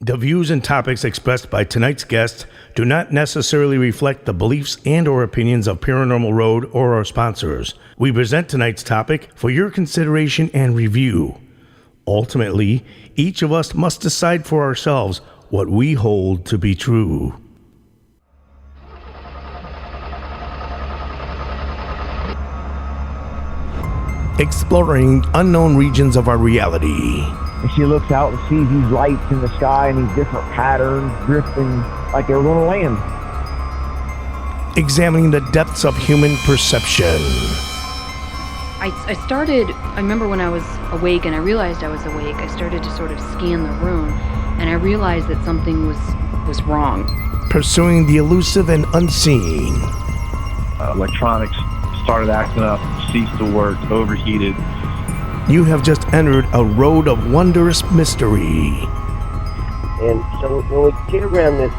The views and topics expressed by tonight's guest do not necessarily reflect the beliefs and or opinions of Paranormal Road or our sponsors. We present tonight's topic for your consideration and review. Ultimately, each of us must decide for ourselves what we hold to be true. Exploring unknown regions of our reality. And she looks out and sees these lights in the sky and these different patterns drifting like they were going to land. Examining the depths of human perception. I remember when I was awake and I realized I was awake, I started to sort of scan the room and I realized that something was wrong. Pursuing the elusive and unseen. Electronics started acting up, ceased to work, overheated. You have just entered a road of wondrous mystery. And so when we get around this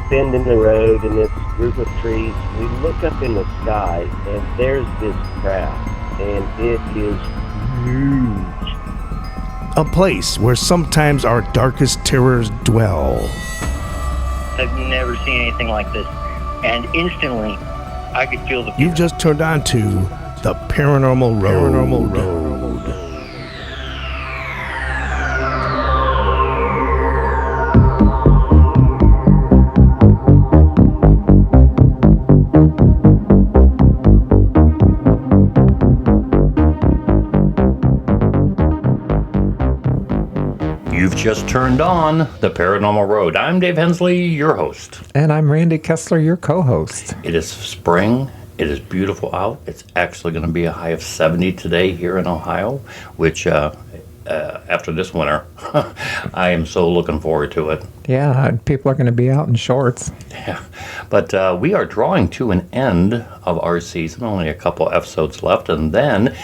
bend in the road and this group of trees, we look up in the sky and there's this craft, and it is huge. A place where sometimes our darkest terrors dwell. I've never seen anything like this, and instantly I could feel the fear. You've just turned on to the Paranormal Road. You've just turned on the Paranormal Road. I'm Dave Hensley, your host. And I'm Randy Kessler, your co-host. It is spring. It is beautiful out. It's actually going to be a high of 70 today here in Ohio, which after this winter, I am so looking forward to it. Yeah, people are going to be out in shorts. Yeah, but we are drawing to an end of our season. Only a couple episodes left, and then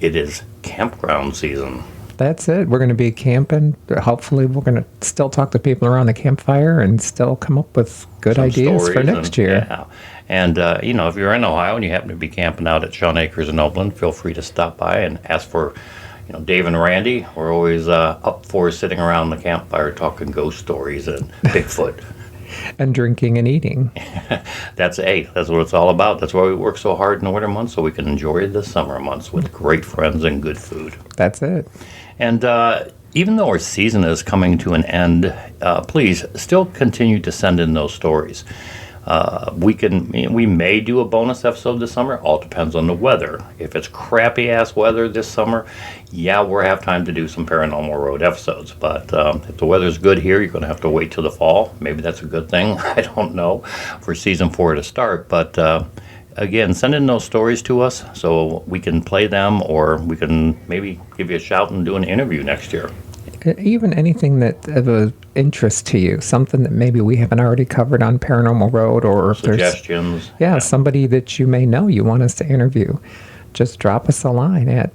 it is campground season. That's it. We're going to be camping. Hopefully, we're going to still talk to people around the campfire and still come up with good ideas for next year. Yeah. And, if you're in Ohio and you happen to be camping out at Shawn Acres in Oakland, feel free to stop by and ask for, Dave and Randy. We're always up for sitting around the campfire talking ghost stories and Bigfoot. And drinking and eating. That's what it's all about. That's why we work so hard in the winter months, so we can enjoy the summer months with great friends and good food. That's it. And even though our season is coming to an end, please still continue to send in those stories. We may do a bonus episode this summer. All depends on the weather. If it's crappy ass weather this summer, we'll have time to do some Paranormal Road episodes. But if the weather's good here, you're going to have to wait till the fall. Maybe that's a good thing. I don't know, for season 4 to start. But again, send in those stories to us so we can play them, or we can maybe give you a shout and do an interview next year. Even anything that of interest to you, something that maybe we haven't already covered on Paranormal Road, or if suggestions. There's somebody that you may know you want us to interview, just drop us a line at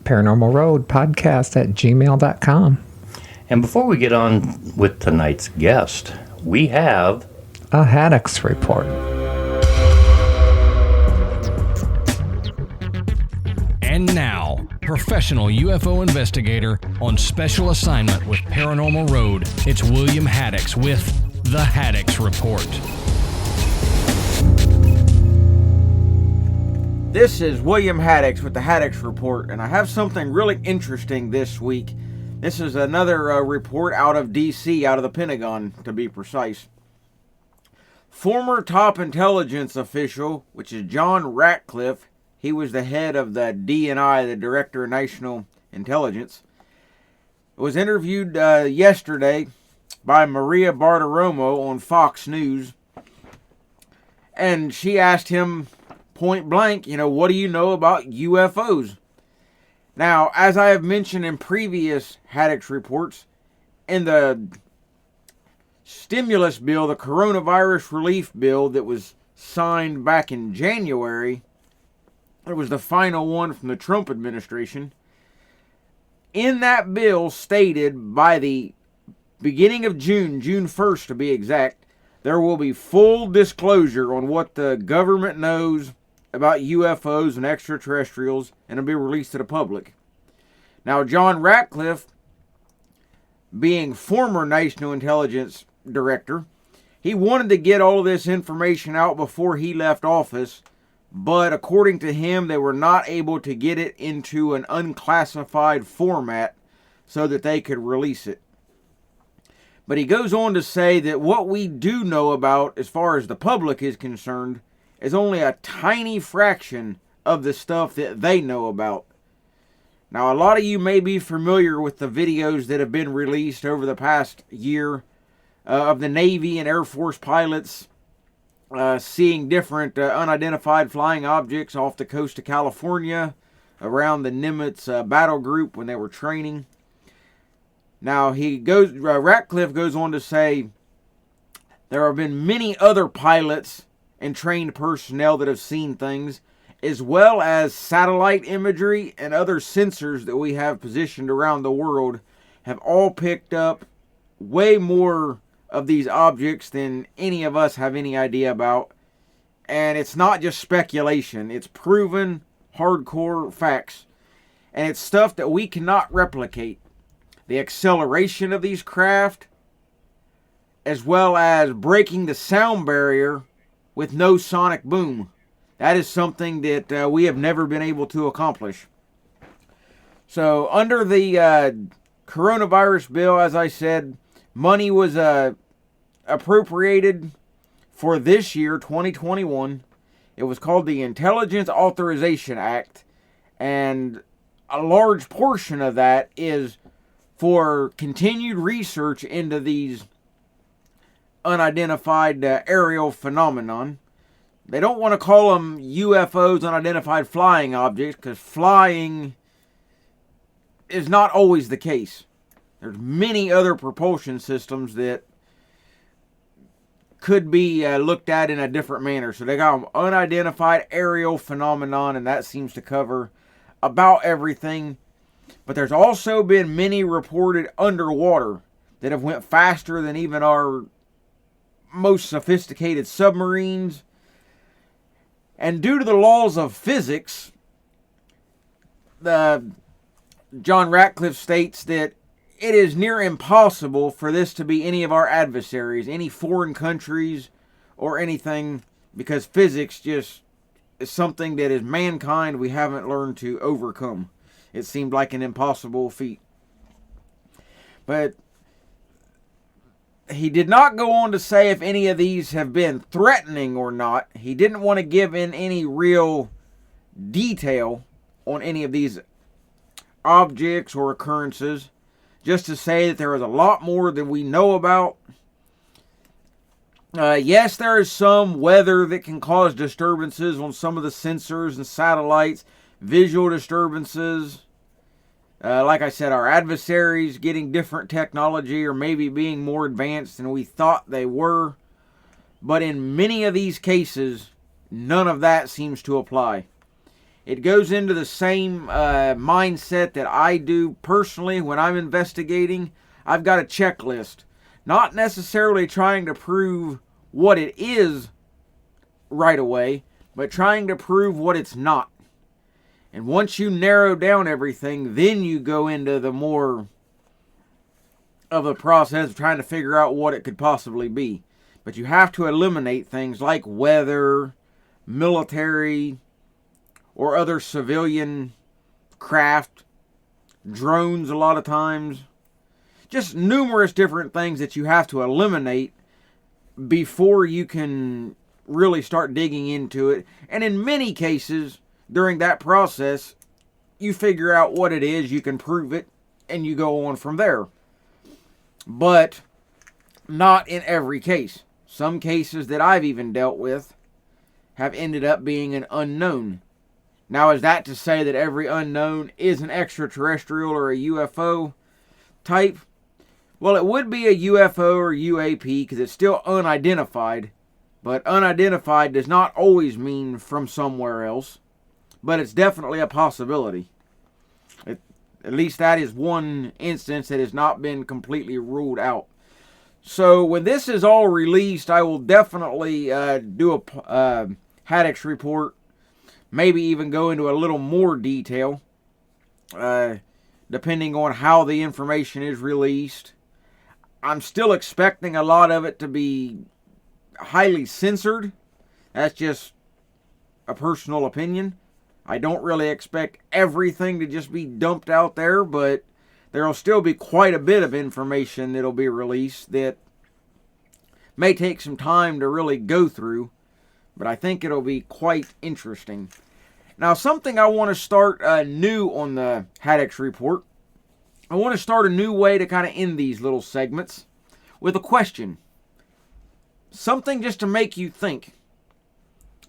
paranormalroadpodcast@gmail.com. And before we get on with tonight's guest, we have a Haddox report. And now, professional UFO investigator on special assignment with Paranormal Road, it's William Haddox with the Haddox Report. This is William Haddox with the Haddox Report, and I have something really interesting this week. This is another report out of D.C., out of the Pentagon, to be precise. Former top intelligence official, which is John Ratcliffe, he was the head of the DNI, the Director of National Intelligence, was interviewed yesterday by Maria Bartiromo on Fox News. And she asked him point blank, what do you know about UFOs? Now, as I have mentioned in previous Haddox reports, in the stimulus bill, the coronavirus relief bill that was signed back in January, it was the final one from the Trump administration. In that bill stated by the beginning of June 1st to be exact, there will be full disclosure on what the government knows about UFOs and extraterrestrials, and it'll be released to the public. Now, John Ratcliffe being former National Intelligence Director, he wanted to get all of this information out before he left office, but according to him, they were not able to get it into an unclassified format so that they could release it. But he goes on to say that what we do know about, as far as the public is concerned, is only a tiny fraction of the stuff that they know about. Now, a lot of you may be familiar with the videos that have been released over the past year of the Navy and Air Force pilots seeing different unidentified flying objects off the coast of California around the Nimitz battle group when they were training. Now, Ratcliffe goes on to say there have been many other pilots and trained personnel that have seen things, as well as satellite imagery and other sensors that we have positioned around the world have all picked up way more of these objects than any of us have any idea about. And it's not just speculation. It's proven, hardcore facts. And it's stuff that we cannot replicate. The acceleration of these craft, as well as breaking the sound barrier with no sonic boom. That is something that we have never been able to accomplish. So under the coronavirus bill, as I said, money was appropriated for this year, 2021. It was called the Intelligence Authorization Act, and a large portion of that is for continued research into these unidentified aerial phenomenon. They don't want to call them UFOs, unidentified flying objects, because flying is not always the case. There's many other propulsion systems that could be looked at in a different manner. So they got unidentified aerial phenomenon, and that seems to cover about everything. But there's also been many reported underwater that have went faster than even our most sophisticated submarines. And due to the laws of physics, John Ratcliffe states that it is near impossible for this to be any of our adversaries, any foreign countries or anything, because physics just is something that as mankind we haven't learned to overcome. It seemed like an impossible feat. But he did not go on to say if any of these have been threatening or not. He didn't want to give in any real detail on any of these objects or occurrences, just to say that there is a lot more than we know about. Yes, there is some weather that can cause disturbances on some of the sensors and satellites, visual disturbances. Like I said, our adversaries getting different technology or maybe being more advanced than we thought they were. But in many of these cases, none of that seems to apply. It goes into the same mindset that I do personally when I'm investigating. I've got a checklist. Not necessarily trying to prove what it is right away, but trying to prove what it's not. And once you narrow down everything, then you go into the more of the process of trying to figure out what it could possibly be. But you have to eliminate things like weather, military, or other civilian craft, drones a lot of times. Just numerous different things that you have to eliminate before you can really start digging into it. And in many cases, during that process, you figure out what it is, you can prove it, and you go on from there. But not in every case. Some cases that I've even dealt with have ended up being an unknown. Now, is that to say that every unknown is an extraterrestrial or a UFO type? Well, it would be a UFO or UAP because it's still unidentified. But unidentified does not always mean from somewhere else. But it's definitely a possibility. At least that is one instance that has not been completely ruled out. So when this is all released, I will definitely do a Haddox report. Maybe even go into a little more detail. Depending on how the information is released. I'm still expecting a lot of it to be highly censored. That's just a personal opinion. I don't really expect everything to just be dumped out there, but there will still be quite a bit of information that'll be released that may take some time to really go through, but I think it'll be quite interesting. Now, something I want to start new on the Haddox Report. I want to start a new way to kind of end these little segments with a question. Something just to make you think,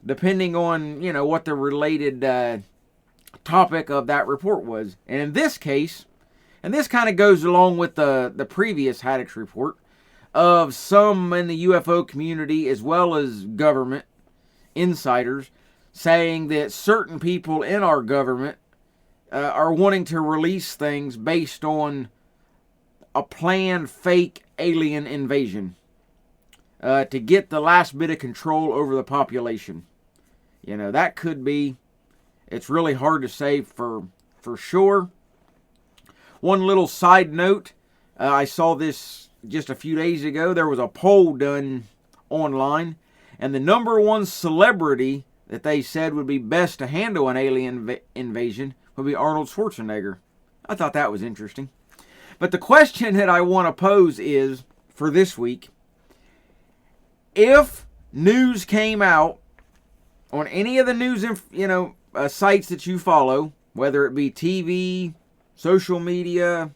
depending on, what the related topic of that report was. And in this case, and this kind of goes along with the previous Haddox Report, of some in the UFO community as well as government insiders saying that certain people in our government are wanting to release things based on a planned fake alien invasion to get the last bit of control over the population. That could be. It's really hard to say for sure. One little side note, I saw this just a few days ago. There was a poll done online, and the number one celebrity that they said would be best to handle an alien invasion would be Arnold Schwarzenegger. I thought that was interesting. But the question that I want to pose is, for this week, if news came out on any of the news sites that you follow, whether it be TV, social media,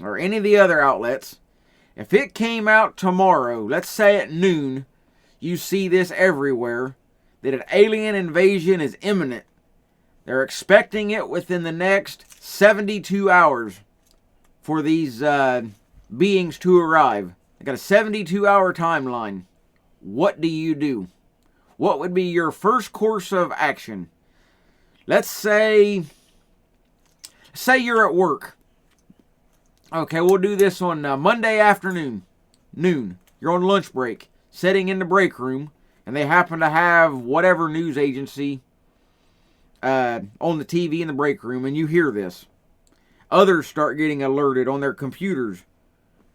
or any of the other outlets, if it came out tomorrow, let's say at noon, you see this everywhere, that an alien invasion is imminent. They're expecting it within the next 72 hours for these beings to arrive. They got a 72-hour timeline. What do you do? What would be your first course of action? Let's say you're at work. Okay, we'll do this on Monday afternoon, noon. You're on lunch break, sitting in the break room, and they happen to have whatever news agency on the TV in the break room, and you hear this. Others start getting alerted on their computers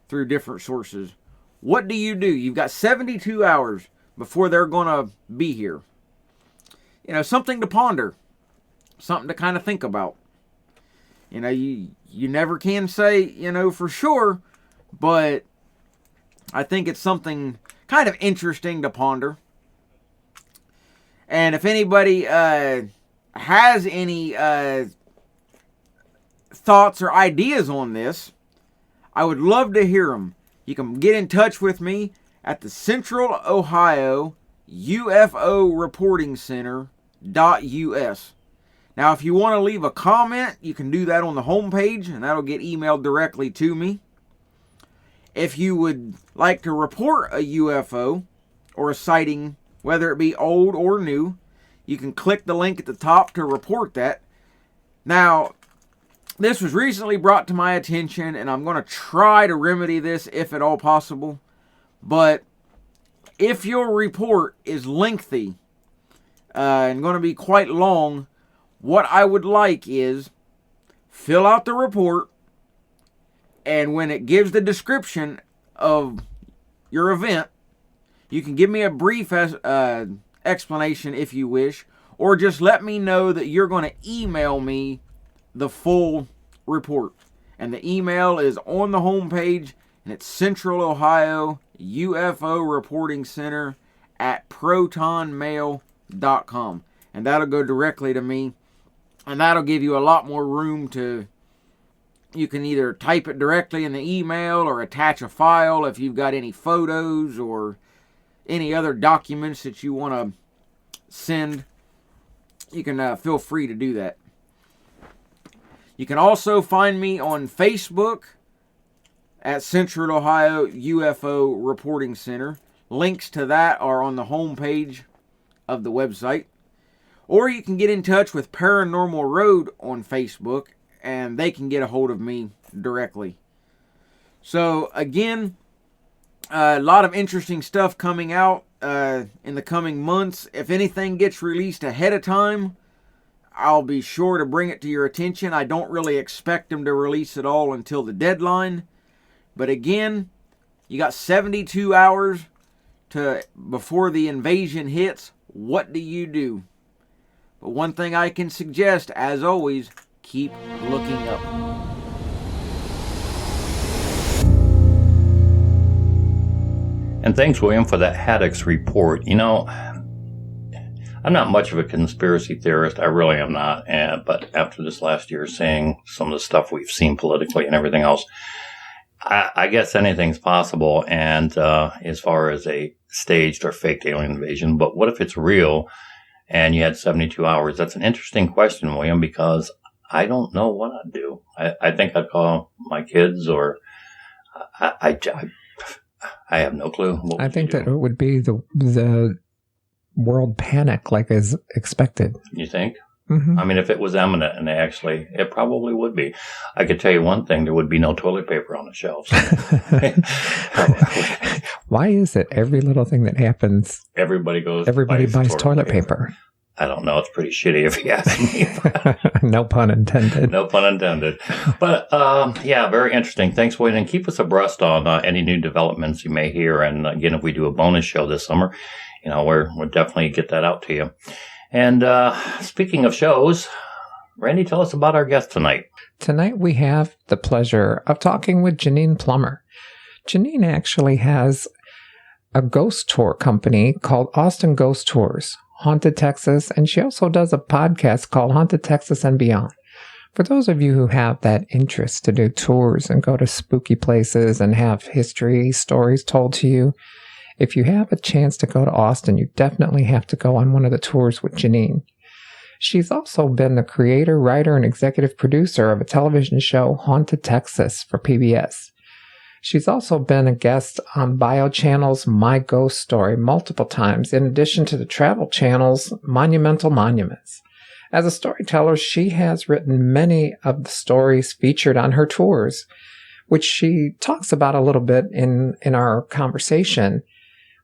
through different sources. What do? You've got 72 hours before they're going to be here. Something to ponder. Something to kind of think about. You never can say, for sure, but I think it's something kind of interesting to ponder. And if anybody has any thoughts or ideas on this, I would love to hear them. You can get in touch with me at the Central Ohio UFO Reporting Center.us. Now, if you want to leave a comment, you can do that on the homepage, and that'll get emailed directly to me. If you would like to report a UFO or a sighting, whether it be old or new, you can click the link at the top to report that. Now, this was recently brought to my attention, and I'm going to try to remedy this if at all possible. But if your report is lengthy and going to be quite long, what I would like is fill out the report, and when it gives the description of your event, you can give me a brief explanation if you wish, or just let me know that you're going to email me the full report. And the email is on the homepage, and it's Central Ohio UFO Reporting Center at protonmail.com. And that'll go directly to me. And that'll give you a lot more room to, you can either type it directly in the email or attach a file if you've got any photos or any other documents that you want to send. You can feel free to do that. You can also find me on Facebook at Central Ohio UFO Reporting Center. Links to that are on the homepage of the website. Or you can get in touch with Paranormal Road on Facebook, and they can get a hold of me directly. So, again, a lot of interesting stuff coming out in the coming months. If anything gets released ahead of time, I'll be sure to bring it to your attention. I don't really expect them to release it all until the deadline, But again, you got 72 hours before the invasion hits. What do you do? But one thing I can suggest, as always, keep looking up. And thanks, William, for that Haddox report. You know, I'm not much of a conspiracy theorist. I really am not. But after this last year, seeing some of the stuff we've seen politically and everything else, I guess anything's possible. And as far as a staged or faked alien invasion, but what if it's real and you had 72 hours? That's an interesting question, William, because I don't know what I'd do. I think I'd call my kids, or I have no clue. I think that it would be the world panic, like is expected. You think? Mm-hmm. I mean, if it was imminent, and it probably would be. I could tell you one thing: there would be no toilet paper on the shelves. Why is it every little thing that happens, everybody buys toilet paper? I don't know. It's pretty shitty if you ask me. No pun intended. No pun intended. But yeah, very interesting. Thanks, Wayne, and keep us abreast on any new developments you may hear. And again, if we do a bonus show this summer, we'll definitely get that out to you. And speaking of shows, Randy, tell us about our guest tonight. Tonight we have the pleasure of talking with Jeanine Plumer. Jeanine actually has a ghost tour company called Austin Ghost Tours, Haunted Texas, and she also does a podcast called Haunted Texas and Beyond. For those of you who have that interest to do tours and go to spooky places and have history stories told to you, if you have a chance to go to Austin, you definitely have to go on one of the tours with Jeanine. She's also been the creator, writer, and executive producer of a television show, Haunted Texas, for PBS. She's also been a guest on Bio Channel's My Ghost Story multiple times, in addition to the Travel Channel's Monumental Monuments. As a storyteller, she has written many of the stories featured on her tours, which she talks about a little bit in our conversation,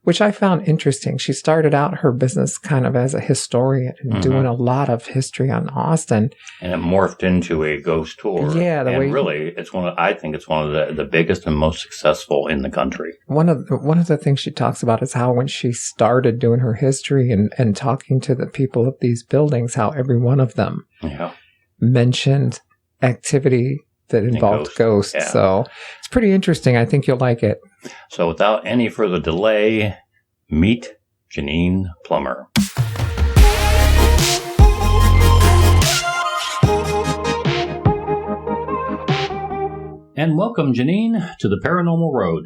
which I found interesting. She started out her business kind of as a historian and doing a lot of history on Austin. And it morphed into a ghost tour. Yeah. Really, I think it's one of the biggest and most successful in the country. One of the things she talks about is how when she started doing her history and talking to the people of these buildings, how every one of them mentioned activity that involved ghosts. Yeah. So it's pretty interesting. I think you'll like it. So without any further delay, meet Jeanine Plumer. And welcome, Jeanine, to the Paranormal Road.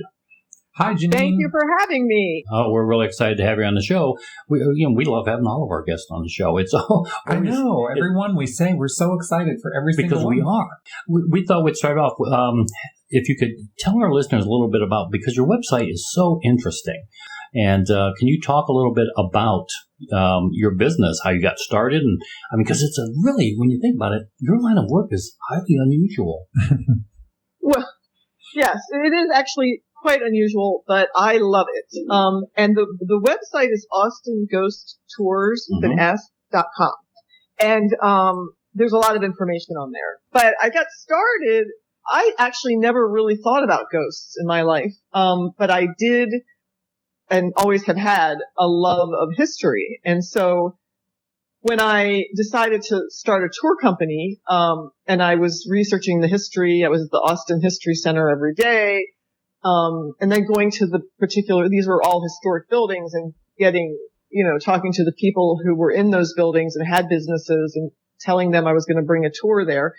Hi, Jeanine. Thank you for having me. We're really excited to have you on the show. We love having all of our guests on the show. It's I know. Everyone we say we're so excited for every single one. Because we are. We thought we'd start off if you could tell our listeners a little bit about, because your website is so interesting. And can you talk a little bit about your business, how you got started? And I mean, because it's when you think about it, your line of work is highly unusual. Well, yes, it is actually quite unusual, but I love it. And the website is austinghosttours.com. And there's a lot of information on there. But I got started, I actually never really thought about ghosts in my life. But I did and always have had a love of history. And so when I decided to start a tour company, and I was researching the history, I was at the Austin History Center every day. And then going to these were all historic buildings, and getting, talking to the people who were in those buildings and had businesses and telling them I was going to bring a tour there.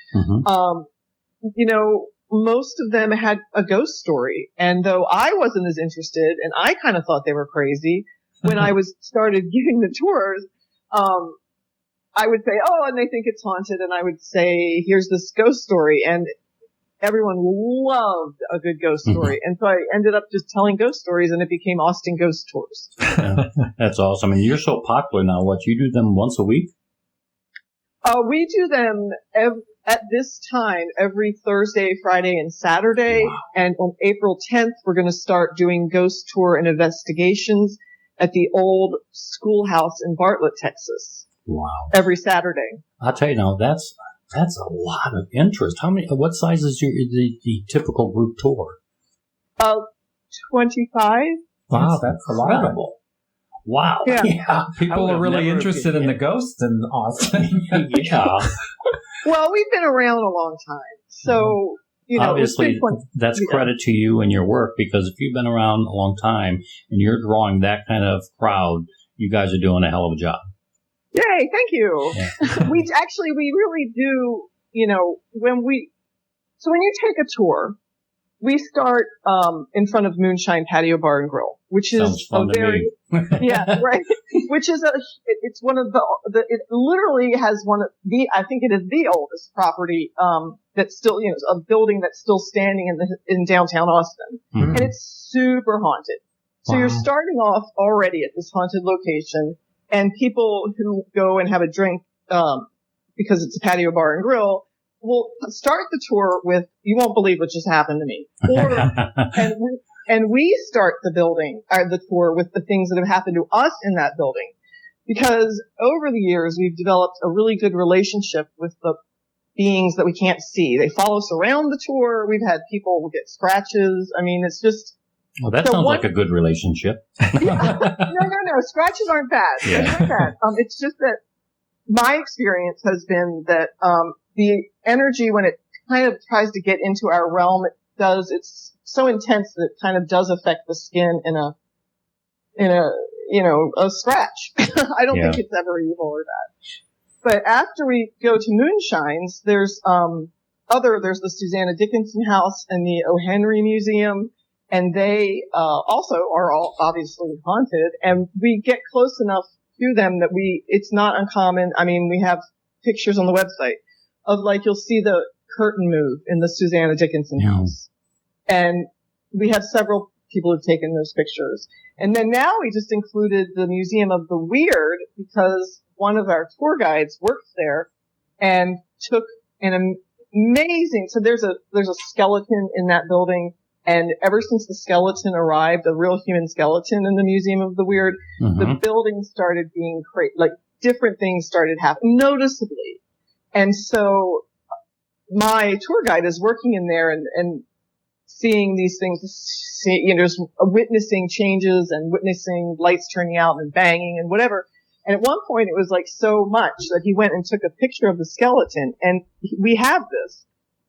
Most of them had a ghost story. And though I wasn't as interested, and I kind of thought they were crazy, when I started giving the tours, I would say, oh, and they think it's haunted. And I would say, here's this ghost story. And everyone loved a good ghost story. And so I ended up just telling ghost stories, and it became Austin Ghost Tours. That's awesome. And you're so popular now. You do them once a week? We do them at this time every Thursday, Friday, and Saturday. Wow. And on April 10th, we're going to start doing ghost tour and investigations at the old schoolhouse in Bartlett, Texas. Wow. Every Saturday. I'll tell you now, that's a lot of interest. What size is the typical group tour? 25. Wow, that's a lot. Incredible. Wow. Yeah. People are really interested in the ghosts in Austin. Yeah. Well, we've been around a long time, so you know. Obviously, that's credit to you and your work, because if you've been around a long time and you're drawing that kind of crowd, you guys are doing a hell of a job. Yay! Thank you. Yeah. we really do. You know, when you take a tour, we start in front of Moonshine Patio Bar and Grill, which is a very yeah, right. Which is it's one of the it literally has one of the, I think it is the oldest property that's still, you know, a building that's still standing in downtown Austin, and it's super haunted. So you're starting off already at this haunted location, and people who go and have a drink because it's a patio bar and grill will start the tour with, "You won't believe what just happened to me," and we start the tour with the things that have happened to us in that building, because over the years we've developed a really good relationship with the beings that we can't see. They follow us around the tour. We've had people get scratches. I mean, it's just. Well, that sounds like a good relationship. No. Scratches aren't bad. Yeah. They're not bad. It's just that my experience has been that the energy, when it kind of tries to get into our realm, it's so intense that it kind of does affect the skin in a scratch. I don't think it's ever evil or bad. But after we go to Moonshines, there's the Susanna Dickinson House and the O. Henry Museum. And they also are all obviously haunted, and we get close enough to them that it's not uncommon. I mean, we have pictures on the website of, like, you'll see the curtain move in the Susanna Dickinson house. And we have several people who've taken those pictures. And then now we just included the Museum of the Weird, because one of our tour guides works there and took an amazing, so there's a skeleton in that building. And ever since the skeleton arrived, a real human skeleton in the Museum of the Weird, the building started being like different things started happening noticeably. And so my tour guide is working in there and seeing these things, just witnessing changes and witnessing lights turning out and banging and whatever. And at one point it was like so much that he went and took a picture of the skeleton. And we have this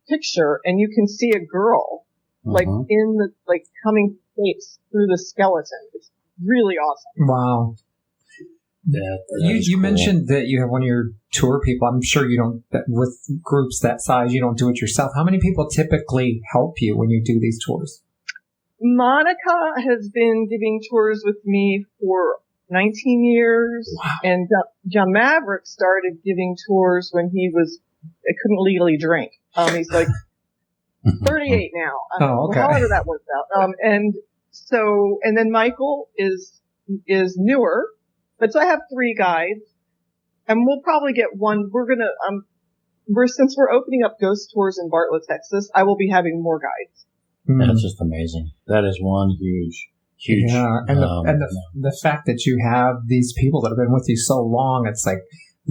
picture, and you can see a girl like in the, like, coming face through the skeleton. It's really awesome. Wow. You cool. mentioned that you have one of your tour people. I'm sure you don't, with groups that size, you don't do it yourself. How many people typically help you when you do these tours? Monica has been giving tours with me for 19 years. Wow. And John Maverick started giving tours when he couldn't legally drink. He's like 38 now. Oh, okay. However that works out. And then Michael is newer, but so I have 3 guides, and we'll probably get one. We're gonna, since we're opening up ghost tours in Bartlett, Texas, I will be having more guides. That's just amazing. That is one huge. Yeah, and the fact that you have these people that have been with you so long, it's like,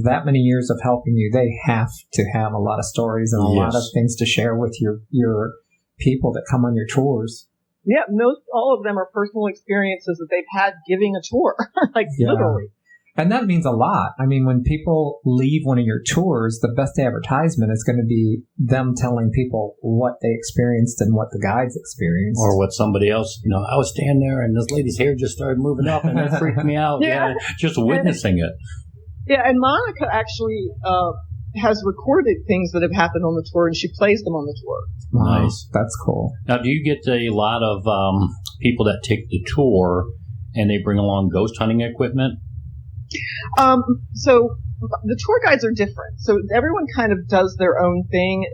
that many years of helping you, they have to have a lot of stories and a lot of things to share with your people that come on your tours. Yeah, all of them are personal experiences that they've had giving a tour, literally. And that means a lot. I mean, when people leave one of your tours, the best advertisement is going to be them telling people what they experienced and what the guides experienced. Or what somebody else, I was standing there and this lady's hair just started moving up and that freaked me out. Yeah, just witnessing it. Yeah, and Monica actually has recorded things that have happened on the tour, and she plays them on the tour. Nice. That's cool. Now, do you get a lot of people that take the tour and they bring along ghost hunting equipment? So the tour guides are different. So everyone kind of does their own thing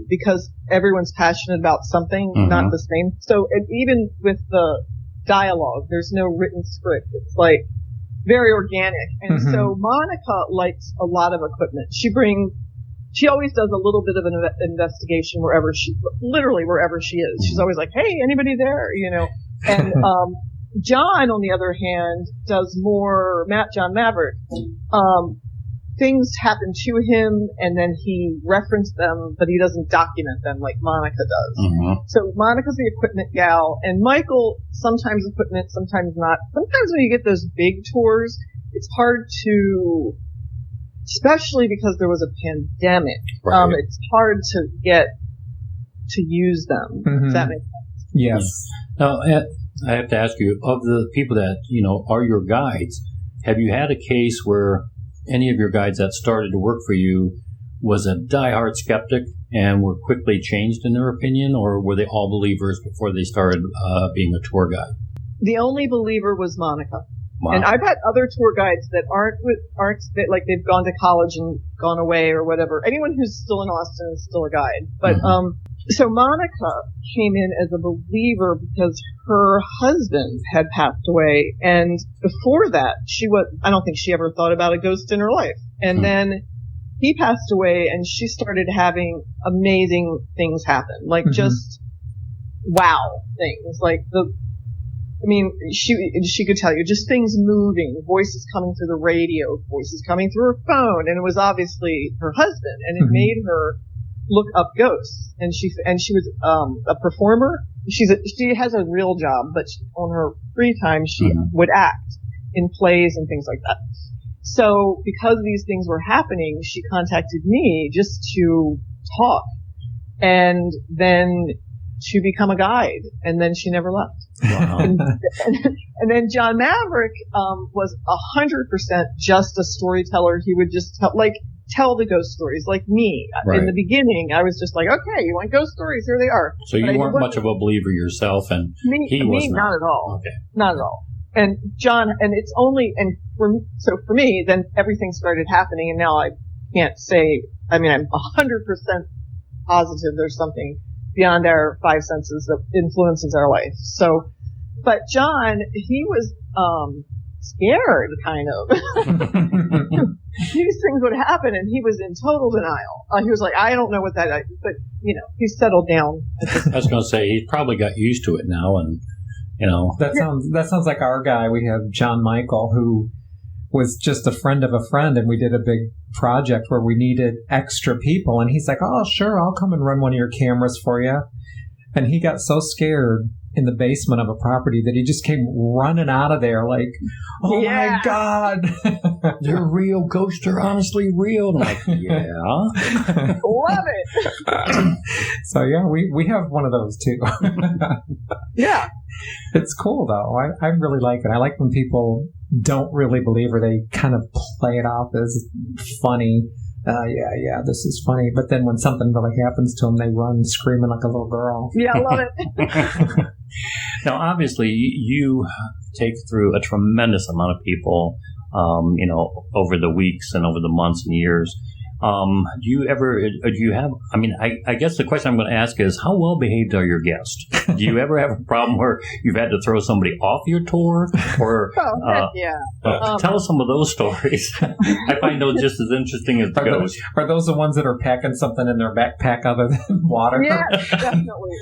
because everyone's passionate about something, not the same. So even with the dialogue, there's no written script. It's like very organic. And so Monica likes a lot of equipment. She always does a little bit of an investigation wherever she is. She's always like, hey, anybody there? And, John, on the other hand, does more, John Maverick, things happen to him, and then he referenced them, but he doesn't document them like Monica does. Mm-hmm. So Monica's the equipment gal, and Michael sometimes equipment, sometimes not. Sometimes when you get those big tours, it's hard to, especially because there was a pandemic. Right. It's hard to get to use them. Mm-hmm. Does that make sense? Yes. Now, I have to ask you, of the people that, are your guides, have you had a case where any of your guides that started to work for you was a diehard skeptic and were quickly changed in their opinion, or were they all believers before they started being a tour guide? The only believer was Monica. Wow. And I've had other tour guides that aren't like they've gone to college and gone away or whatever. Anyone who's still in Austin is still a guide. But, so Monica came in as a believer because her husband had passed away. And before that, I don't think she ever thought about a ghost in her life. And then he passed away and she started having amazing things happen. Like just wow things. Like she could tell you just things moving, voices coming through the radio, voices coming through her phone. And it was obviously her husband, and it made her look up ghosts. And she was a performer. She has a real job, but on her free time she would act in plays and things like that. So because these things were happening, she contacted me just to talk and then to become a guide, and then she never left. Wow. And then John Maverick was 100% just a storyteller. He would just tell the ghost stories like me. Right. In the beginning, I was just like, okay, you want ghost stories? Here they are. So you weren't much of a believer yourself, and he was not at all. Okay. Not at all. And John, and it's only, and for me, then everything started happening, and now I can't say, I'm 100% positive there's something beyond our five senses that influences our life. So, but John, he was, scared, kind of. These things would happen, and he was in total denial. He was like, I don't know what that is, but, he's settled down. I was going to say, he's probably got used to it now, and, That sounds like our guy. We have John Michael, who was just a friend of a friend, and we did a big project where we needed extra people, and he's like, oh, sure, I'll come and run one of your cameras for you. And he got so scared in the basement of a property that he just came running out of there like, oh my God. They're real. Ghosts are honestly real. I'm like, yeah. Love it. So yeah, we have one of those too. Yeah. It's cool though. I really like it. I like when people don't really believe, or they kind of play it off as funny. Yeah, this is funny. But then when something really happens to them, they run screaming like a little girl. Yeah, I love it. Now, obviously, you take through a tremendous amount of people, over the weeks and over the months and years. Do you have, I guess the question I'm going to ask is, how well behaved are your guests? Do you ever have a problem where you've had to throw somebody off your tour? Or tell us some of those stories. I find those just as interesting as the ghosts. Are those the ones that are packing something in their backpack other than water? Yeah, definitely.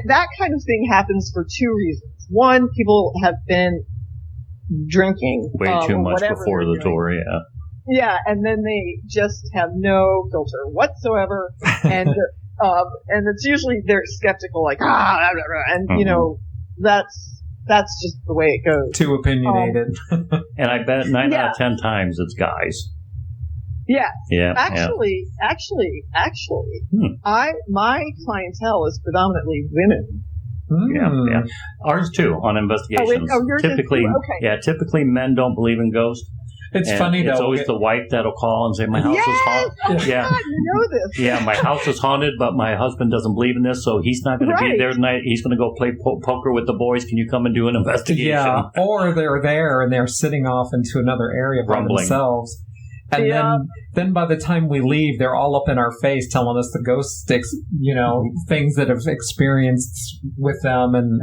That kind of thing happens for two reasons. One, people have been drinking way too much before the tour, yeah. Yeah, and then they just have no filter whatsoever, and it's usually they're skeptical, like and that's just the way it goes. Too opinionated. And I bet 9 out of 10 times it's guys. Yeah. Yeah. Actually, my clientele is predominantly women. Yeah. Ours too on investigations. Typically men don't believe in ghosts. It's funny though. It's always the wife that'll call and say, my house is haunted. Oh yeah. God, you know this. Yeah, my house is haunted, but my husband doesn't believe in this, so he's not going to be there tonight. He's going to go play poker with the boys. Can you come and do an investigation? Yeah, or they're there and they're sitting off into another area by themselves. And then by the time we leave, they're all up in our face telling us the ghost sticks, things that have experienced with them and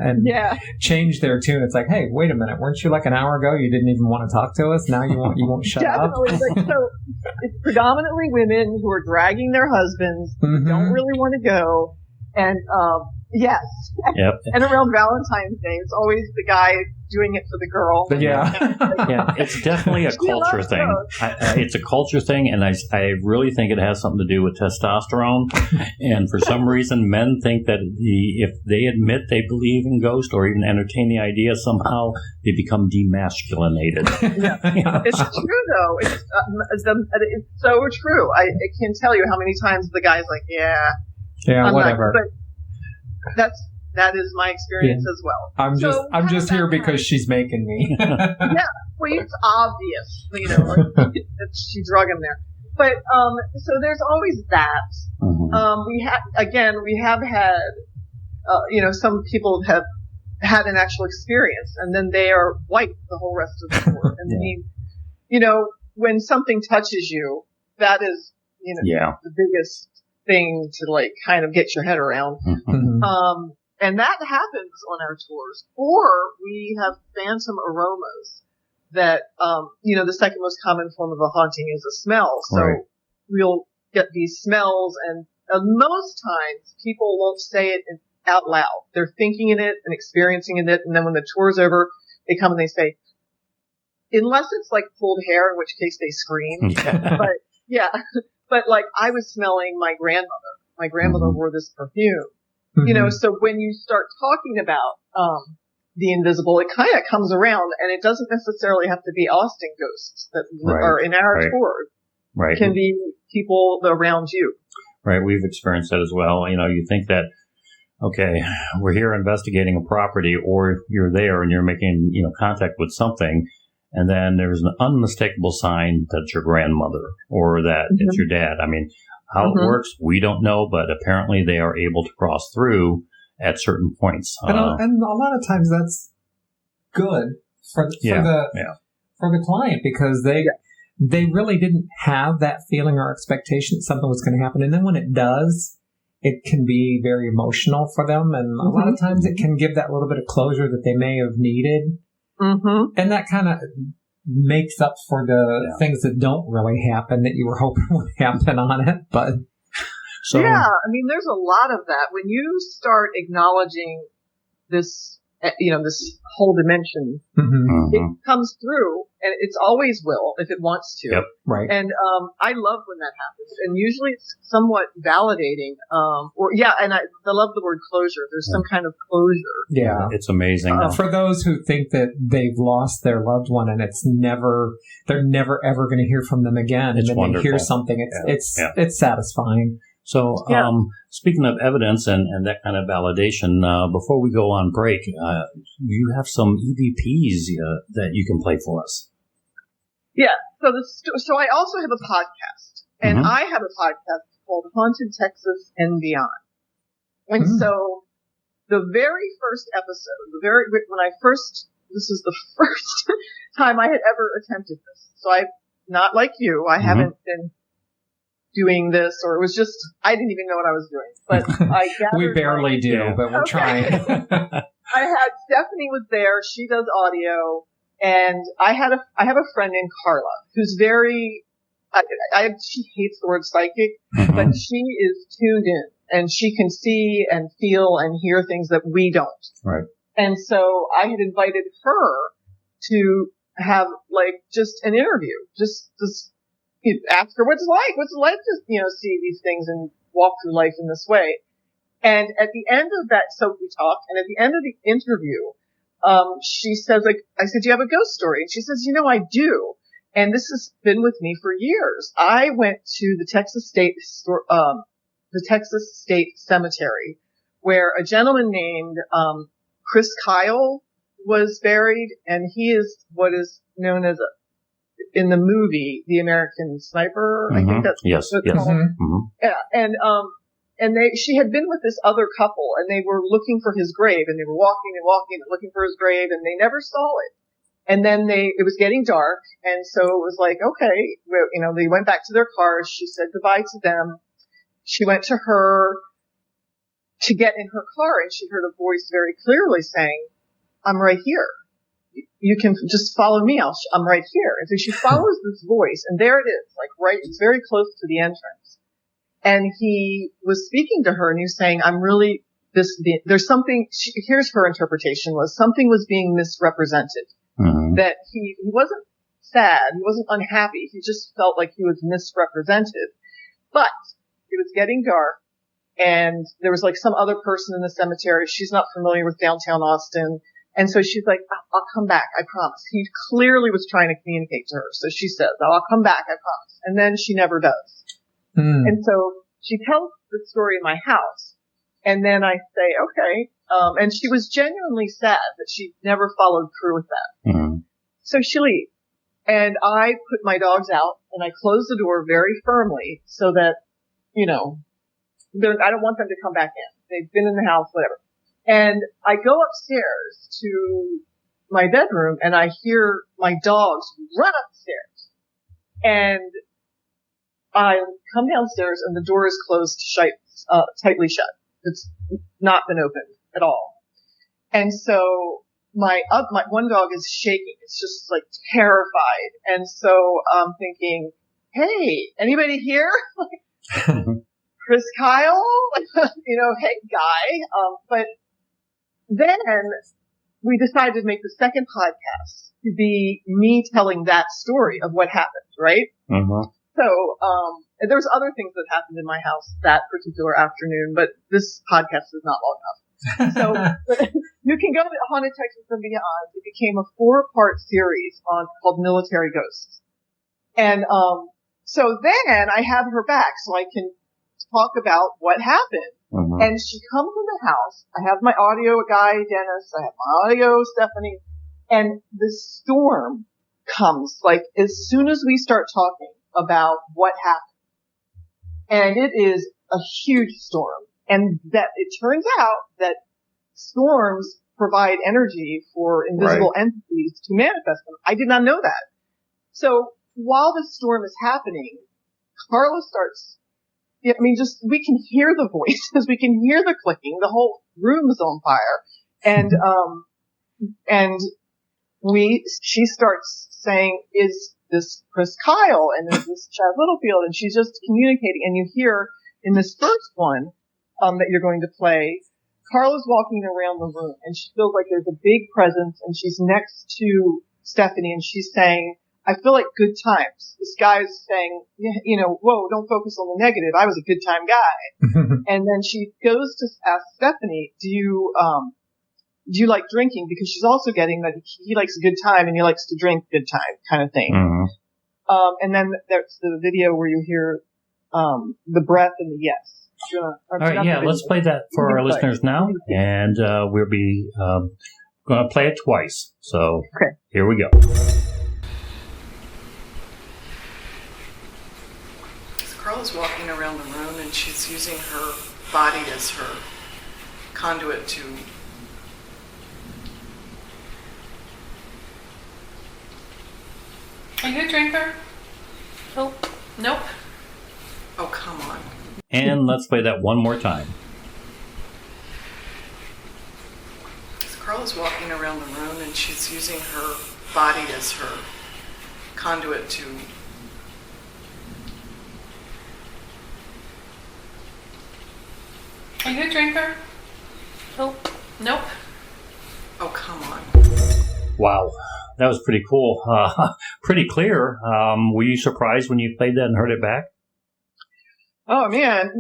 change their tune. It's like, hey, wait a minute. Weren't you like an hour ago? You didn't even want to talk to us. Now you won't shut up. So it's predominantly women who are dragging their husbands, don't really want to go. And Yes. Yep. And around Valentine's Day, it's always the guy doing it for the girl. Yeah, it's definitely a culture thing. It's a culture thing, and I really think it has something to do with testosterone. And for some reason, men think that if they admit they believe in ghosts or even entertain the idea, somehow they become demasculinated. Yeah. It's true, though. It's so true. I can't tell you how many times the guy's like, yeah, whatever. But that is my experience as well. I'm just here because she's making me. Yeah, well, it's obvious, that she drug him there. But so there's always that. Mm-hmm. We have had, some people have had an actual experience, and then they are white the whole rest of the tour. And when something touches you, that is, the biggest thing to kind of get your head around. Mm-hmm. And that happens on our tours. Or we have phantom aromas that, the second most common form of a haunting is a smell. So we'll get these smells, and most times people won't say it out loud. They're thinking in it and experiencing in it, and then when the tour's over, they come and they say, unless it's like pulled hair, in which case they scream. But I was smelling my grandmother. My grandmother wore this perfume. So when you start talking about the invisible, it kind of comes around, and it doesn't necessarily have to be Austin ghosts that are in our tour. Right. It can be people around you. Right. We've experienced that as well. You think that, okay, we're here investigating a property, or you're there and you're making, contact with something, and then there's an unmistakable sign that it's your grandmother or that it's your dad. I mean, how it works, we don't know, but apparently they are able to cross through at certain points. And a lot of times that's good for the client, because they really didn't have that feeling or expectation that something was going to happen. And then when it does, it can be very emotional for them. And a lot of times it can give that little bit of closure that they may have needed. Mm-hmm. And that kind of makes up for the things that don't really happen that you were hoping would happen on it. But there's a lot of that. When you start acknowledging this, this whole dimension, it comes through, and it's always will if it wants to. Yep. Right. And I love when that happens, and usually it's somewhat validating. And I love the word closure. There's some kind of closure. Yeah, it's amazing. For those who think that they've lost their loved one and they're never ever going to hear from them again, it's and then wonderful. they hear something, it's satisfying. So, speaking of evidence and that kind of validation, before we go on break, you have some EVPs that you can play for us. Yeah. So I also have a podcast, and I have a podcast called Haunted Texas and Beyond. And so the very first episode, this is the first time I had ever attempted this. So not like you, I haven't been doing this, or it was just, I didn't even know what I was doing. But I gathered we barely do, but we're trying. Stephanie was there. She does audio, and I have a friend named Carla who's very, she hates the word psychic, but she is tuned in, and she can see and feel and hear things that we don't. Right. And so I had invited her to have just an interview, just ask her what's it like to, see these things and walk through life in this way. And at the end of that, so we talked, and at the end of the interview, she says, I said, do you have a ghost story? And she says, I do. And this has been with me for years. I went to the Texas State Cemetery, where a gentleman named, Chris Kyle was buried, and he is what is known as in the movie, The American Sniper. I think that's what it's called. Yeah. And she had been with this other couple, and they were looking for his grave, and they were walking and looking for his grave, and they never saw it. And then it was getting dark, and so it was like, okay, they went back to their cars. She said goodbye to them. She went to her to get in her car, and she heard a voice very clearly saying, I'm right here. You can just follow me. I'm right here. And so she follows this voice, and there it is, it's very close to the entrance. And he was speaking to her, and he was saying, I'm really there's something, here's her interpretation was something was being misrepresented. Mm-hmm. That he wasn't sad, he wasn't unhappy, he just felt like he was misrepresented. But it was getting dark, and there was like some other person in the cemetery. She's not familiar with downtown Austin. And so she's like, I'll come back, I promise. He clearly was trying to communicate to her. So she says, I'll come back, I promise. And then she never does. Mm. And so she tells the story in my house. And then I say, okay. And she was genuinely sad that she never followed through with that. Mm-hmm. So she leaves. And I put my dogs out and I close the door very firmly so that, I don't want them to come back in. They've been in the house, whatever. And I go upstairs to my bedroom and I hear my dogs run upstairs. And I come downstairs and the door is closed tightly shut. It's not been opened at all. And so my one dog is shaking. It's just like terrified. And so I'm thinking, hey, anybody here? Chris Kyle? Hey guy. But then we decided to make the second podcast to be me telling that story of what happened, right? Mm-hmm. So, there was other things that happened in my house that particular afternoon, but this podcast is not long enough. So, you can go to Haunted Texas and Beyond. It became a 4-part series called Military Ghosts. And, so then I have her back so I can talk about what happened. Mm-hmm. And she comes in the house. I have my audio guy, Dennis. I have my audio, Stephanie. And the storm comes, like, as soon as we start talking about what happened. And it is a huge storm. And that it turns out that storms provide energy for invisible entities to manifest them. I did not know that. So while the storm is happening, Carla starts, we can hear the voices, we can hear the clicking, the whole room is on fire. And she starts saying, is this Chris Kyle? And is this Chad Littlefield? And she's just communicating. And you hear in this first one, that you're going to play, Carla's walking around the room and she feels like there's a big presence and she's next to Stephanie and she's saying, I feel like good times. This guy's saying, whoa, don't focus on the negative. I was a good time guy. And then she goes to ask Stephanie, do you like drinking? Because she's also getting that he likes a good time and he likes to drink good time kind of thing. Mm-hmm. And then there's the video where you hear, the breath and the yes. All right, yeah, let's play that for our listeners now, and we'll be going to play it twice. So Here we go. Carla's walking around the room, and she's using her body as her conduit to Are you a drinker? Nope. Nope. Oh, come on. And let's play that one more time. Carla's walking around the room and she's using her body as her conduit to Are you a drinker? Nope. Nope. Oh, come on. Wow. That was pretty cool. Pretty clear. Were you surprised when you played that and heard it back? Oh man,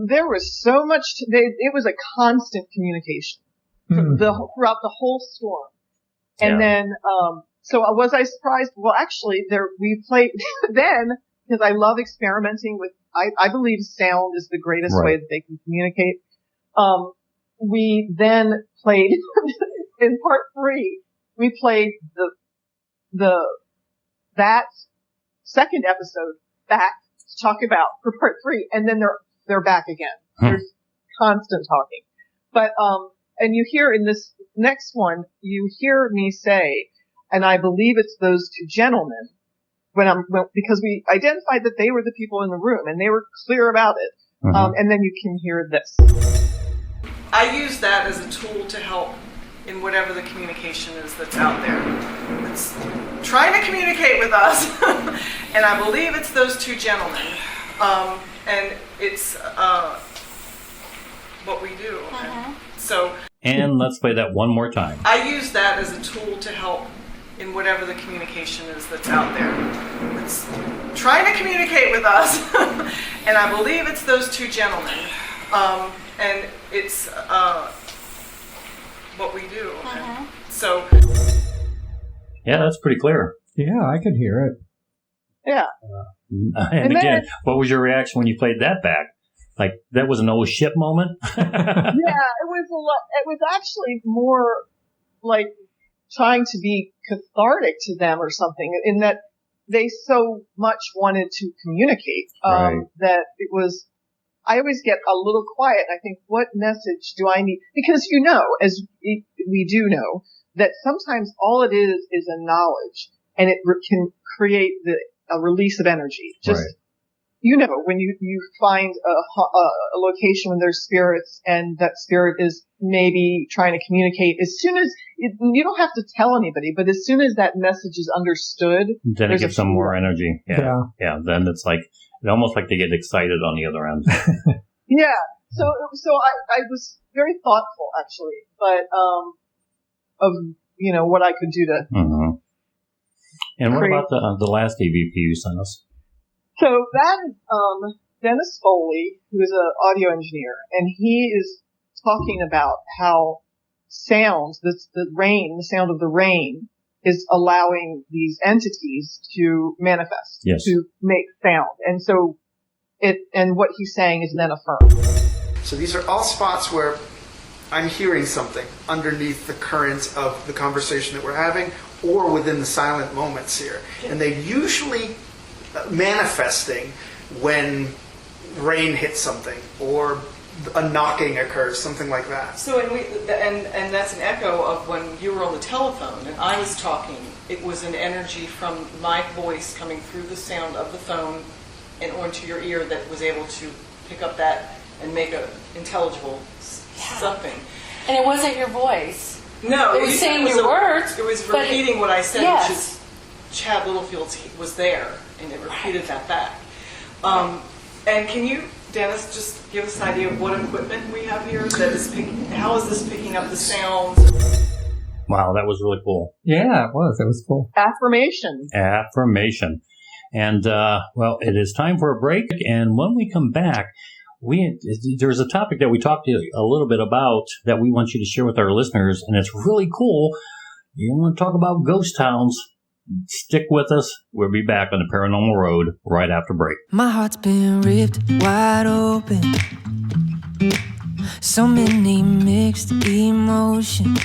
there was so much. It was a constant communication throughout the whole storm. And then, so was I surprised? Well, actually, we played then because I love experimenting with. I believe sound is the greatest way that they can communicate. We then played in part 3. We played that second episode back. Talk about for part 3, and then they're back again. There's constant talking. But, and you hear in this next one, you hear me say, and I believe it's those two gentlemen, because we identified that they were the people in the room, and they were clear about it. And then you can hear this. I use that as a tool to help in whatever the communication is that's out there. It's trying to communicate with us, and I believe it's those two gentlemen, and it's what we do. So. And let's play that one more time. I use that as a tool to help in whatever the communication is that's out there. It's trying to communicate with us. And I believe it's those two gentlemen. And it's what we do. And so. Yeah, that's pretty clear. Yeah, I could hear it. Yeah. And again, what was your reaction when you played that back? Like, that was an oh shit moment? Yeah, it was actually more like trying to be cathartic to them or something, in that they so much wanted to communicate, that it was, I always get a little quiet. I think, what message do I need? Because as we do know, that sometimes all it is a knowledge, and it can create a release of energy. Just, when you find a location when there's spirits, and that spirit is maybe trying to communicate, as soon as, you don't have to tell anybody, but as soon as that message is understood, then it gives some more energy. Yeah. Then it's like, almost like they get excited on the other end. Yeah. So I was very thoughtful, actually, but, of, what I could do to. Mm-hmm. And what about the last EVP you sent us? So that is, Dennis Foley, who is an audio engineer, and he is talking about how sounds, the sound of the rain is allowing these entities to manifest, to make sound. And so and what he's saying is then affirmed. So these are all spots where I'm hearing something underneath the current of the conversation that we're having, or within the silent moments here. And they usually manifesting when rain hits something, or a knocking occurs, something like that. So and that's an echo of when you were on the telephone and I was talking. It was an energy from my voice coming through the sound of the phone and onto your ear that was able to pick up that and make a intelligible something. And it wasn't your voice. No, it was saying your words. It was repeating what I said, yes. which is Chad Littlefield's was there, and it repeated that back. And can you, Dennis, just give us an idea of what equipment we have here that is how is this picking up the sounds? Wow, that was really cool. Yeah, it was. It was cool. Affirmation. And, well, it is time for a break. And when we come back, there's a topic that we talked to you a little bit about that we want you to share with our listeners. And it's really cool. You want to talk about ghost towns? Stick with us. We'll be back on the Paranormal Road right after break. My heart's been ripped wide open. So many mixed emotions.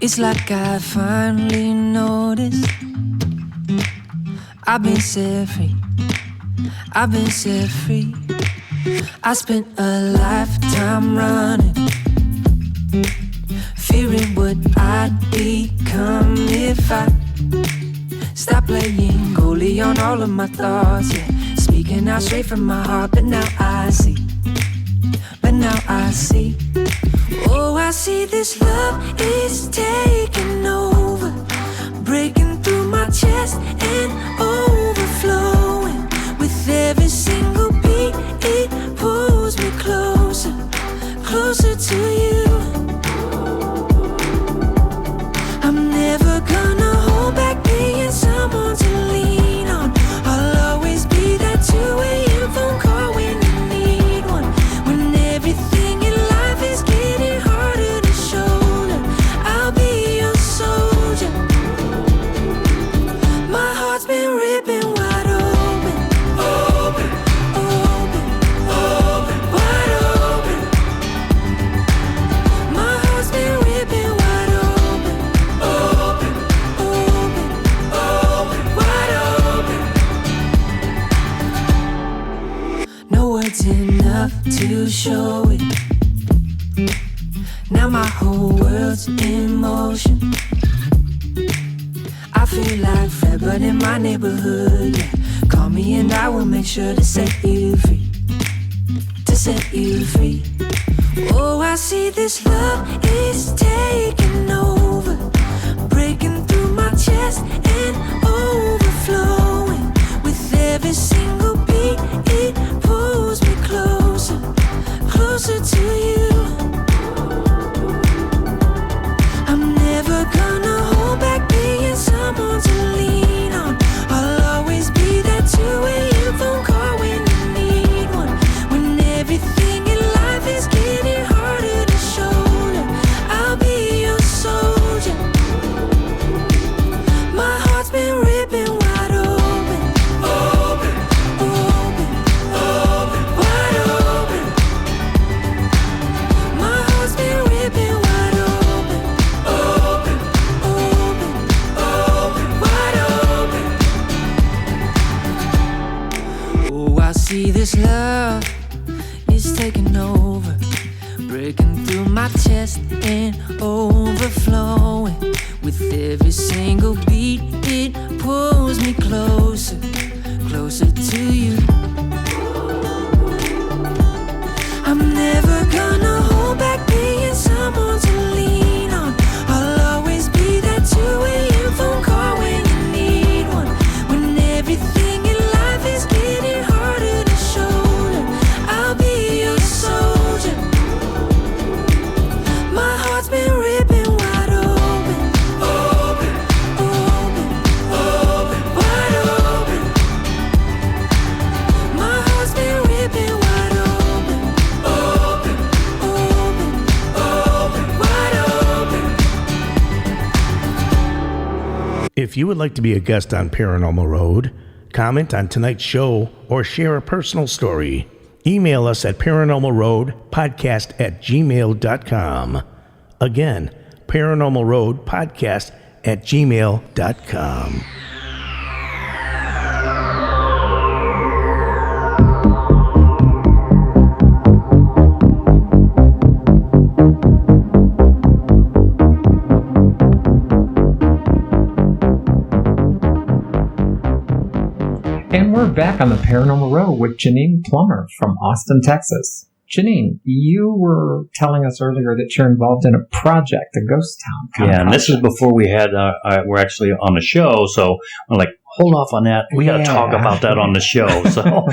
It's like I finally noticed I've been set free. I've been set free. I spent a lifetime running, fearing what I'd become if I stopped playing goalie on all of my thoughts. Yeah, speaking out straight from my heart, but now I see. Oh, I see this love is taking over, breaking through my chest and overflowing. With every single beat, it pulls me closer, closer to you. I'm never gonna hold back being someone to lean on. I'll always be that 2 a.m. phone call when you need one. When everything in life is getting harder to shoulder, I'll be your soldier. My heart's been ripping wide open, open, open, open, wide open. My heart's been ripping wide open, open, open, open, wide open. No words enough to show it. Now my whole world's in motion. I feel like Fred, but in my neighborhood, yeah. Call me and I will make sure to set you free. To set you free. Oh, I see this love is taking over, breaking through my chest and overflowing. With every single beat, it pulls me closer, closer to you. If you would like to be a guest on Paranormal Road, comment on tonight's show, or share a personal story, email us at paranormalroadpodcast@gmail.com. Again, paranormalroadpodcast@gmail.com. And we're back on the Paranormal Road with Jeanine Plumer from Austin, Texas. Jeanine, you were telling us earlier that you're involved in a project, a ghost town. Yeah, and this is before we had, we're actually on the show, so I'm like, hold off on that. We got to talk about that on the show. So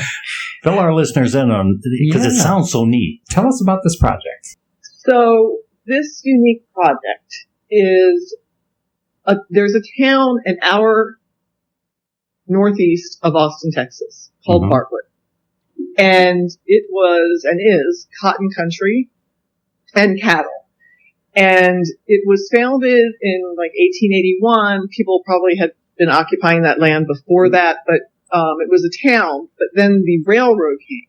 fill our listeners in on, because it sounds so neat. Tell us about this project. So this unique project is, there's a town an hour northeast of Austin, Texas, called Bartlett. And it was and is cotton country and cattle. And it was founded in like 1881. People probably had been occupying that land before that, but it was a town. But then the railroad came,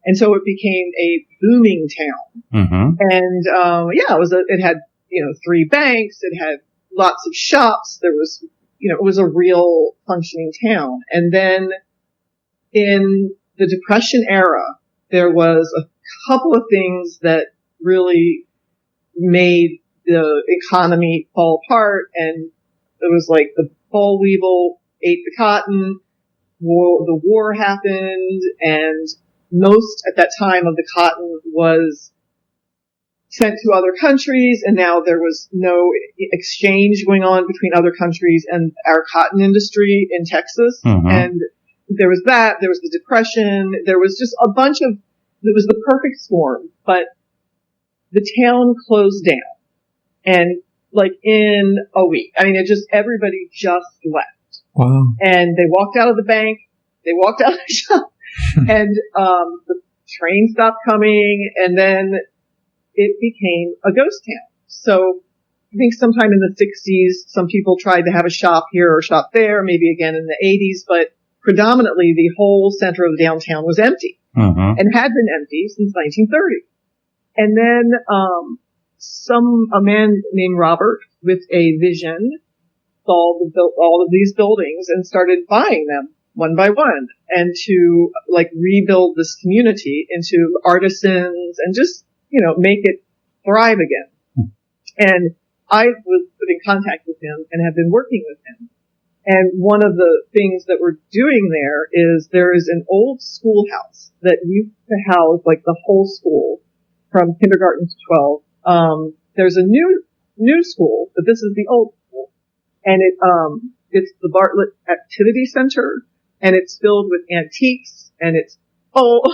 and so it became a booming town. And it had 3 banks. It had lots of shops. There was it was a real functioning town. And then in the Depression era, there was a couple of things that really made the economy fall apart. And it was like the boll weevil ate the cotton, the war happened, and most at that time of the cotton was sent to other countries, and now there was no exchange going on between other countries and our cotton industry in Texas. And there was that, there was the Depression, there was just a bunch of, it was the perfect storm, but the town closed down. And like in a week, everybody just left. Wow. And they walked out of the bank, they walked out of the shop, and the train stopped coming, and then it became a ghost town. So I think sometime in the 60s, some people tried to have a shop here or shop there, maybe again in the 80s, but predominantly the whole center of downtown was empty and had been empty since 1930. And then a man named Robert with a vision saw all of these buildings and started buying them one by one, and to like rebuild this community into artisans and just make it thrive again. And I was put in contact with him and have been working with him. And one of the things that we're doing there is an old schoolhouse that used to house like the whole school from kindergarten to 12. There's a new school, but this is the old school. And it's the Bartlett Activity Center, and it's filled with antiques, and it's old,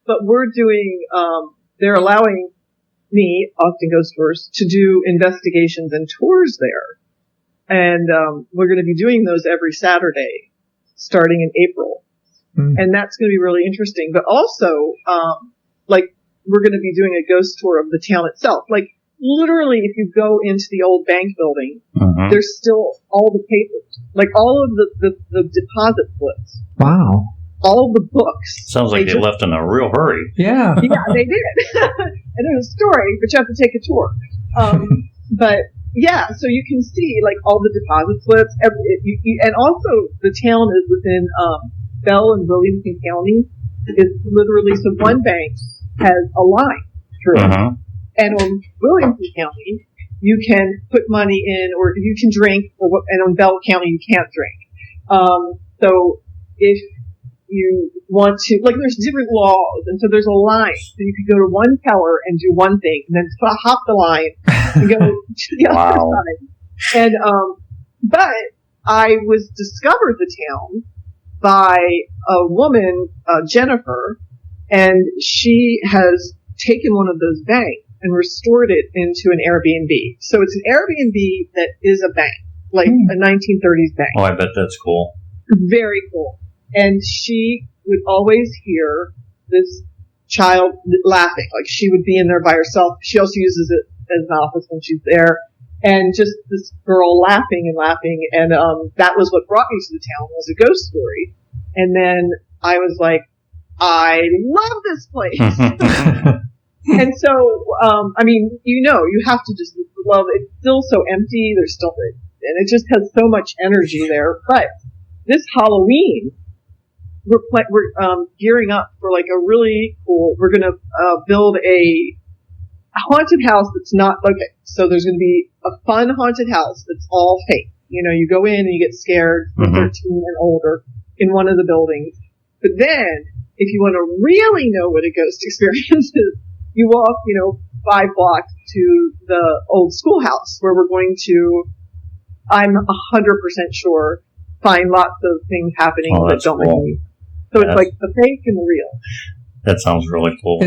but we're doing, they're allowing me, Austin Ghost Tours, to do investigations and tours there. And we're going to be doing those every Saturday, starting in April. And that's going to be really interesting. But also, we're going to be doing a ghost tour of the town itself. Like, literally, if you go into the old bank building, there's still all the papers. Like, all of the deposit slips. Wow. All the books. Sounds like they left in a real hurry. Yeah. Yeah, they did. And there's a story, but you have to take a tour. But yeah, so you can see like all the deposit slips, and also the town is within Bell and Williamson County. It's literally, so one bank has a line through it, and on Williamson County you can put money in, or you can drink, and on Bell County you can't drink. So if you want to, like, there's different laws, and so there's a line. So you could go to one teller and do one thing, and then hop the line and go to the other side. And but I was discovered the town by a woman, Jennifer, and she has taken one of those banks and restored it into an Airbnb. So it's an Airbnb that is a bank, like a 1930s bank. Oh, I bet that's cool. Very cool. And she would always hear this child laughing. Like, she would be in there by herself. She also uses it as an office when she's there. and just this girl laughing and laughing. And that was what brought me to the town, was a ghost story. And then I was like, I love this place. And so, I mean, you have to just love it. It's still so empty. There's still, and it just has so much energy there. But this Halloween, we're gearing up for like a really cool, we're going to build a haunted house that's not, okay, so there's going to be a fun haunted house that's all fake. You go in and you get scared, you're 13 and older, in one of the buildings. But then, if you want to really know what a ghost experience is, you walk, 5 blocks to the old schoolhouse where we're going to, I'm 100% sure, find lots of things happening that don't make any. So it's like the fake and the real. That sounds really cool.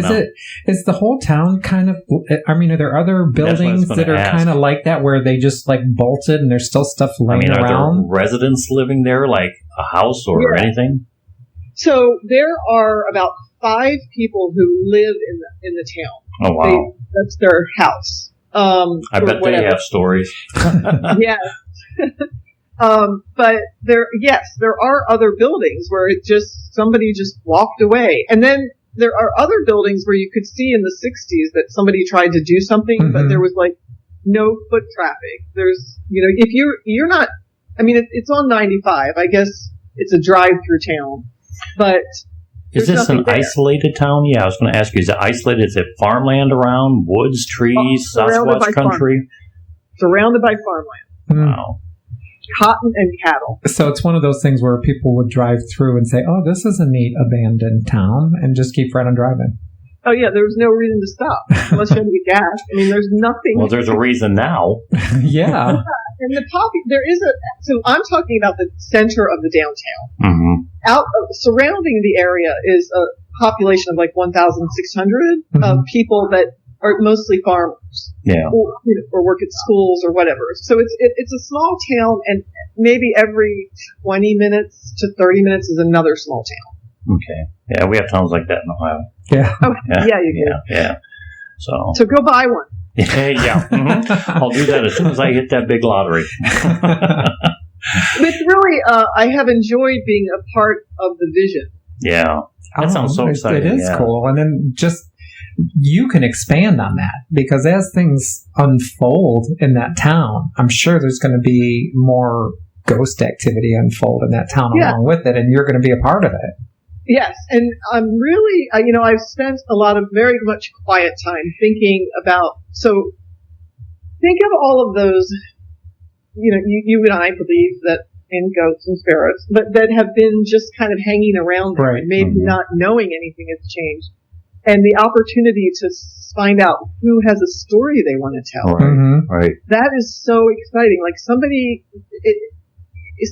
Is the whole town kind of, I mean, are there other buildings that are kind of like that where they just like bolted and there's still stuff laying around? Are there residents living there, like a house or anything? So there are about 5 people who live in the town. Oh, wow. That's their house. I bet they have stories. Yes. But there are other buildings where somebody just walked away. And then there are other buildings where you could see in the 60s that somebody tried to do something, but there was like no foot traffic. There's, if you're not, I mean, it's on 95. I guess it's a drive-through town, but is this an isolated town? Yeah, I was going to ask you, is it isolated? Is it farmland around, woods, trees, Sasquatch country? Surrounded by farmland. Wow. Cotton and cattle. So it's one of those things where people would drive through and say, oh, this is a neat abandoned town, and just keep right on driving. Oh, yeah, there was no reason to stop unless you had to get gas. I mean, there's nothing. Well, there's a reason now. Yeah. And so I'm talking about the center of the downtown. Mm-hmm. Surrounding the area is a population of like 1,600 of people that are mostly farmers. Yeah. Or work at schools or whatever. So it's a small town, and maybe every 20 minutes to 30 minutes is another small town. Okay. Yeah, we have towns like that in Ohio. Yeah. Oh, yeah, you do. Yeah. So go buy one. Yeah. Mm-hmm. I'll do that as soon as I hit that big lottery. It's really, I have enjoyed being a part of the vision. Yeah. That sounds so exciting. It is cool. And then just, you can expand on that, because as things unfold in that town, I'm sure there's going to be more ghost activity unfold in that town along with it, and you're going to be a part of it. Yes, and I'm really, I've spent a lot of very much quiet time thinking about, so think of all of those, you and I believe that in ghosts and spirits, but that have been just kind of hanging around there and maybe not knowing anything has changed. And the opportunity to find out who has a story they want to tell. Right. That is so exciting. Like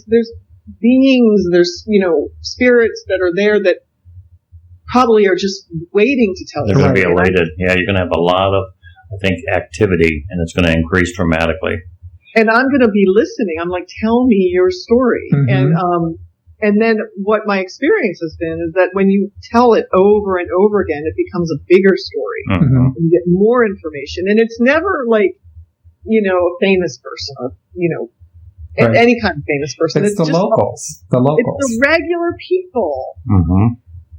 there's beings, there's, spirits that are there that probably are just waiting to tell. They're going to be elated. Yeah, you're going to have a lot of, I think, activity, and it's going to increase dramatically. And I'm going to be listening. I'm like, tell me your story. And then what my experience has been is that when you tell it over and over again, it becomes a bigger story. And you get more information. And it's never like, a famous person or, any kind of famous person. It's the locals. The locals. It's the regular people.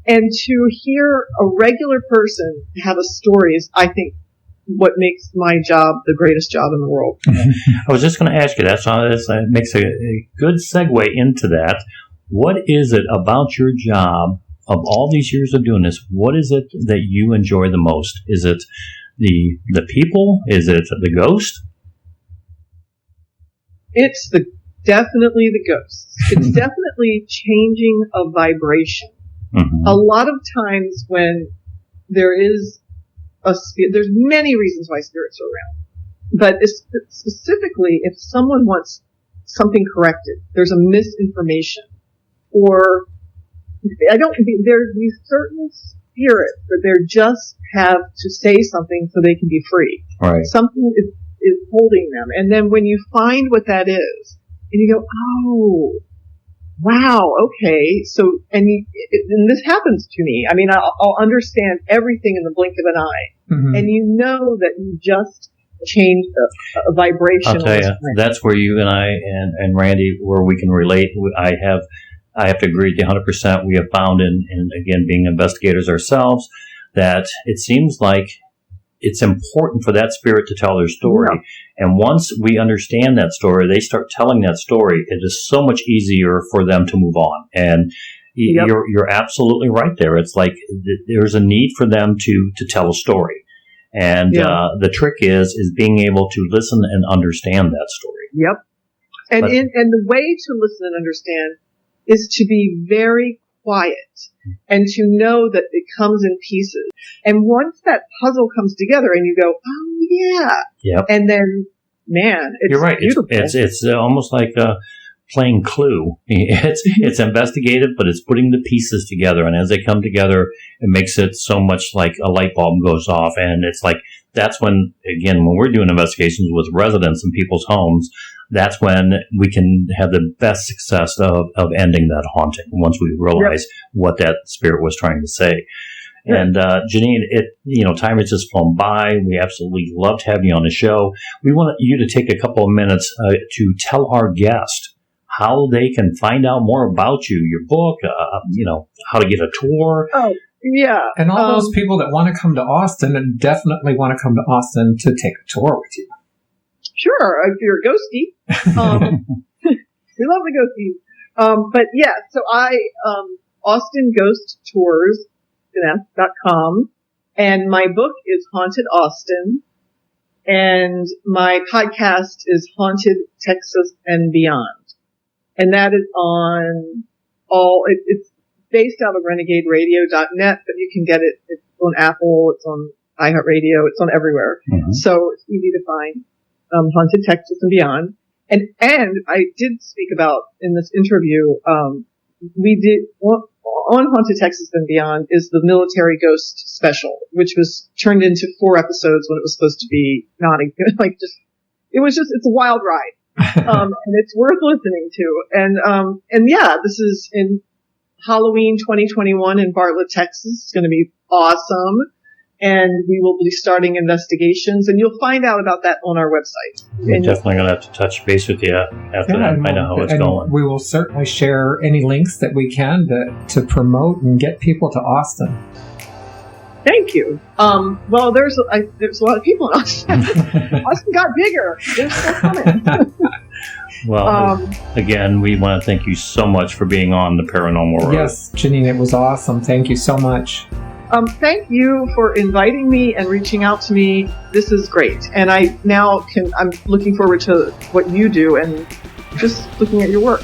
And to hear a regular person have a story is, I think, what makes my job the greatest job in the world. I was just going to ask you that, so it makes a good segue into that. What is it about your job, of all these years of doing this, what is it that you enjoy the most? Is it the people? Is it the ghost? It's definitely the ghosts. It's definitely changing a vibration. A lot of times when there is there's many reasons why spirits are around, but specifically if someone wants something corrected, there's a misinformation, or there's these certain spirits that they just have to say something so they can be free. Right. Something is holding them, and then when you find what that is, and you go, oh, wow, okay, so, and this happens to me. I mean, I'll understand everything in the blink of an eye. And you know that you just change a vibration. I'll tell you, that's where you and I and Randy, where we can relate. I have to agree with you 100%. We have found, in again, being investigators ourselves, that it seems like it's important for that spirit to tell their story. Yeah. And once we understand that story, they start telling that story, it is so much easier for them to move on. And you're absolutely right there. It's like there's a need for them to tell a story. And the trick is being able to listen and understand that story. Yep. And the way to listen and understand is to be very quiet and to know that it comes in pieces. And once that puzzle comes together and you go, oh yeah. Yep. And then, man, it's You're right. beautiful. It's almost like playing Clue. It's investigative, but it's putting the pieces together. And as they come together, it makes it so much like a light bulb goes off. And it's like, that's when, again, when we're doing investigations with residents in people's homes, that's when we can have the best success of ending that haunting once we realize what that spirit was trying to say. Yeah. And Jeanine, time has just flown by. We absolutely love to have you on the show. We want you to take a couple of minutes to tell our guest how they can find out more about you, your book, how to get a tour. Oh, yeah. And all those people that want to come to Austin and definitely want to come to Austin to take a tour with you. Sure, if you're a ghostie. We love the ghosties. But yeah, so Austin Ghost Tours, .com, and my book is Haunted Austin, and my podcast is Haunted Texas and Beyond. And that is on it's based out of RenegadeRadio.net, but you can get it. It's on Apple, it's on iHeartRadio, it's on everywhere. Mm-hmm. So it's easy to find. Haunted Texas and Beyond. And I did speak about in this interview, we did, on Haunted Texas and Beyond is the Military Ghost Special, which was turned into 4 episodes when it was supposed to be not it's a wild ride. And it's worth listening to. And this is in Halloween 2021 in Bartlett, Texas. It's going to be awesome. And we will be starting investigations, and you'll find out about that on our website. We're definitely going to have to touch base with you after that and find out how it's going. We will certainly share any links that we can to promote and get people to Austin. Thank you. Well, there's a lot of people in Austin. Austin got bigger. They're still coming. Well, again, we want to thank you so much for being on the Paranormal Road. Yes, Jeanine, it was awesome. Thank you so much. Thank you for inviting me and reaching out to me. This is great. And I'm looking forward to what you do and just looking at your work.